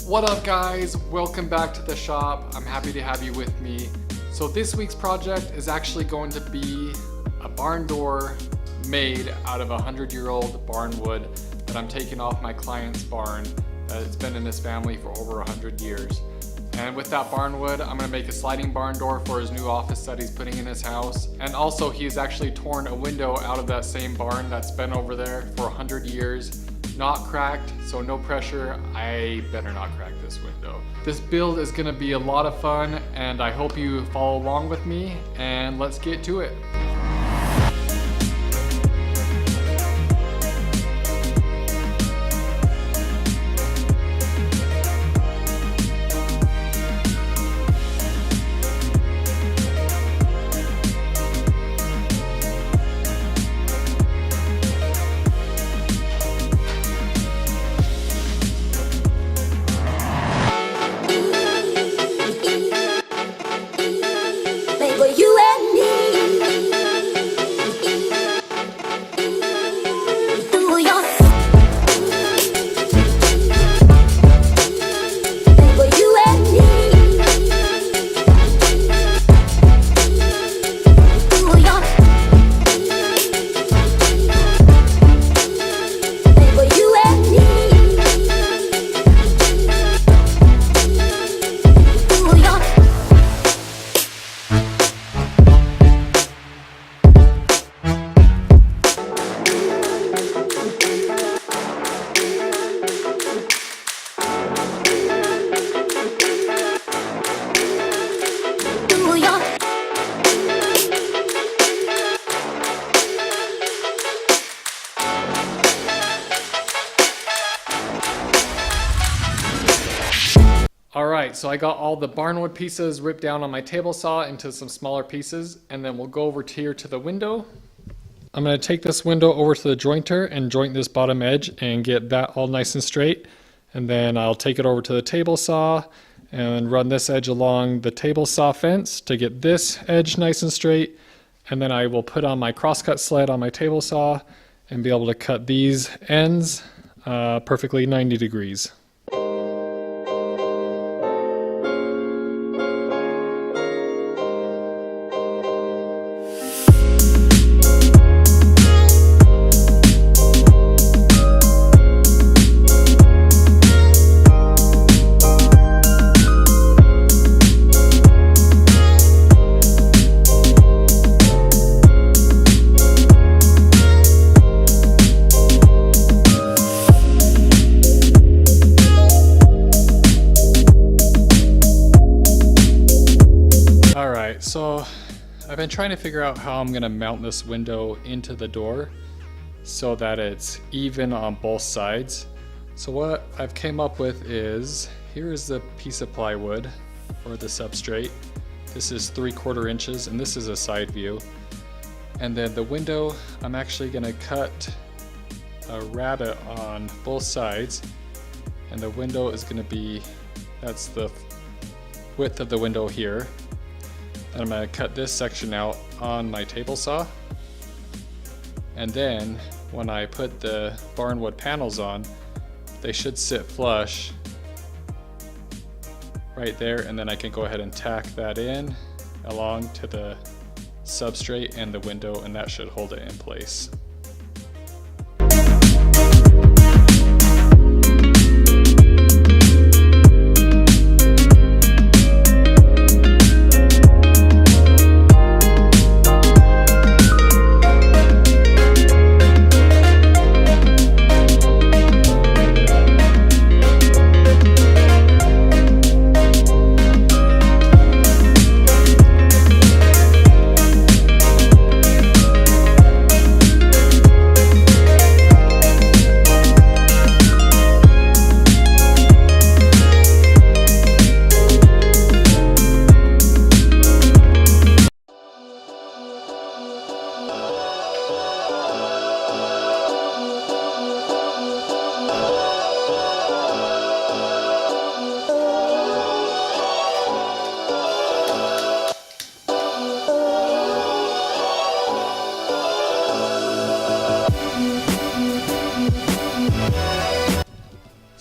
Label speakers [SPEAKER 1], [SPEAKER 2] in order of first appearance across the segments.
[SPEAKER 1] What up guys, welcome back to the shop. I'm happy to have you with me. So this week's project is actually going to be a barn door made out of 100-year-old barn wood that I'm taking off my client's barn that has been in his family for over 100 years. And with that barn wood, I'm gonna make a sliding barn door for his new office that he's putting in his house. And also he's actually torn a window out of that same barn that's been over there for 100 years. Not cracked, so no pressure. I better not crack this window. This build is gonna be a lot of fun and I hope you follow along with me, and let's get to it. Alright, so I got all the barnwood pieces ripped down on my table saw into some smaller pieces, and then we'll go over here to the window. I'm going to take this window over to the jointer and joint this bottom edge and get that all nice and straight. And then I'll take it over to the table saw and run this edge along the table saw fence to get this edge nice and straight. And then I will put on my crosscut sled on my table saw and be able to cut these ends perfectly 90 degrees. So I've been trying to figure out how I'm gonna mount this window into the door so that it's even on both sides. So what I've came up with is, here is the piece of plywood or the substrate. This is 3/4 inches and this is a side view. And then the window, I'm actually gonna cut a rabbet on both sides, and the window is gonna be, that's the width of the window here. And I'm going to cut this section out on my table saw. And then when I put the barnwood panels on, they should sit flush right there, and then I can go ahead and tack that in along to the substrate and the window, and that should hold it in place.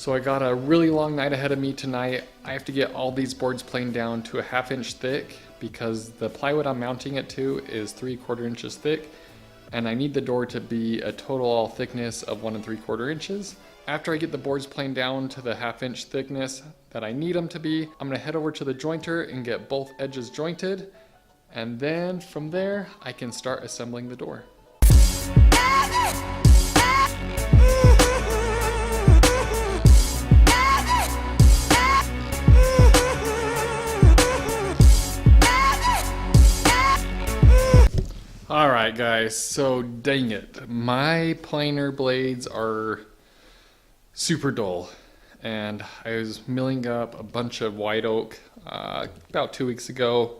[SPEAKER 1] So I got a really long night ahead of me tonight. I have to get all these boards planed down to a 1/2 inch thick because the plywood I'm mounting it to is 3/4 inches thick, and I need the door to be a total thickness of 1 3/4 inches. After I get the boards planed down to the 1/2 inch thickness that I need them to be, I'm gonna head over to the jointer and get both edges jointed, and then from there I can start assembling the door. Alright guys, so dang it, my planer blades are super dull, and I was milling up a bunch of white oak about 2 weeks ago,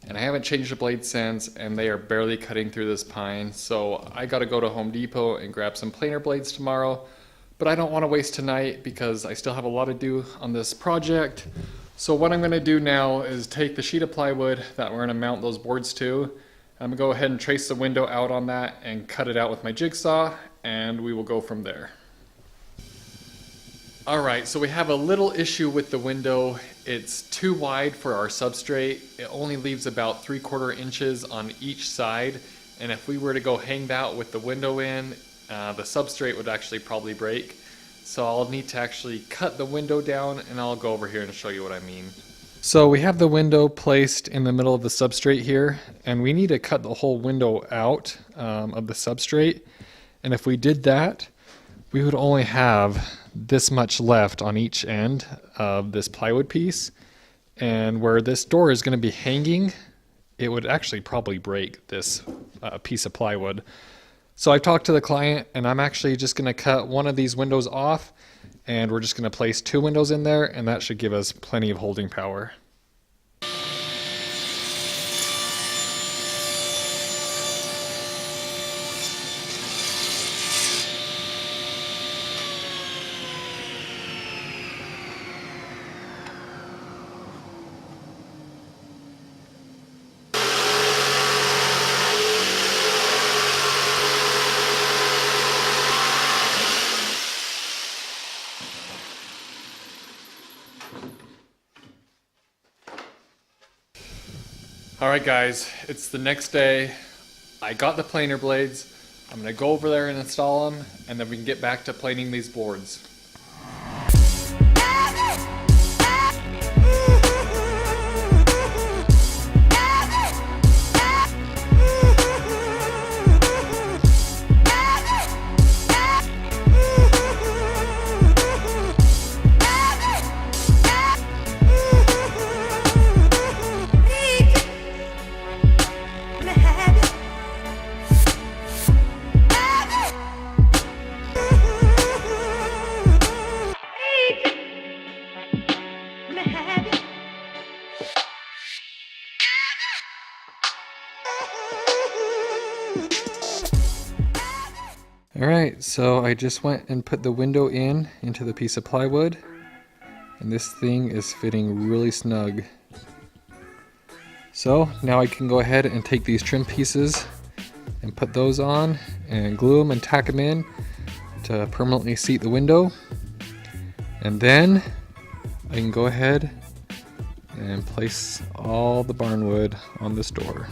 [SPEAKER 1] and I haven't changed the blade since, and they are barely cutting through this pine, so I gotta go to Home Depot and grab some planer blades tomorrow, but I don't want to waste tonight because I still have a lot to do on this project. So what I'm gonna do now is take the sheet of plywood that we're gonna mount those boards to. I'm gonna go ahead and trace the window out on that and cut it out with my jigsaw, and we will go from there. Alright, so we have a little issue with the window. It's too wide for our substrate. It only leaves about 3/4 inches on each side, and if we were to go hang that with the window in, the substrate would actually probably break. So I'll need to actually cut the window down, and I'll go over here and show you what I mean. So we have the window placed in the middle of the substrate here, and we need to cut the whole window out of the substrate. And if we did that, we would only have this much left on each end of this plywood piece. And where this door is going to be hanging, it would actually probably break this piece of plywood. So I've talked to the client, and I'm actually just going to cut one of these windows off, and we're just going to place 2 windows in there, and that should give us plenty of holding power. Alright guys, it's the next day. I got the planer blades. I'm gonna go over there and install them, and then we can get back to planing these boards. Alright, so I just went and put the window into the piece of plywood, and this thing is fitting really snug. So now I can go ahead and take these trim pieces and put those on and glue them and tack them in to permanently seat the window. And then I can go ahead and place all the barnwood on this door.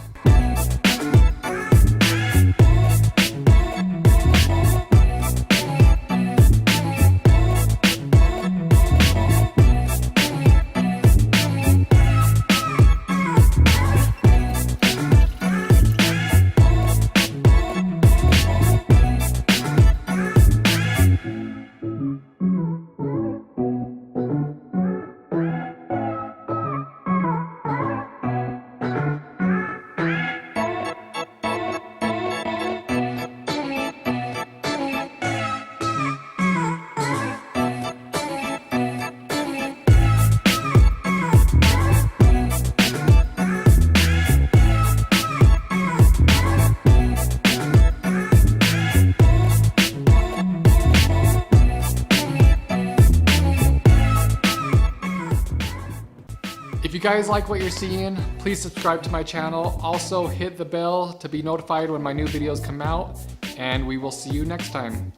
[SPEAKER 1] If you guys like what you're seeing, please subscribe to my channel. Also hit the bell to be notified when my new videos come out, and we will see you next time.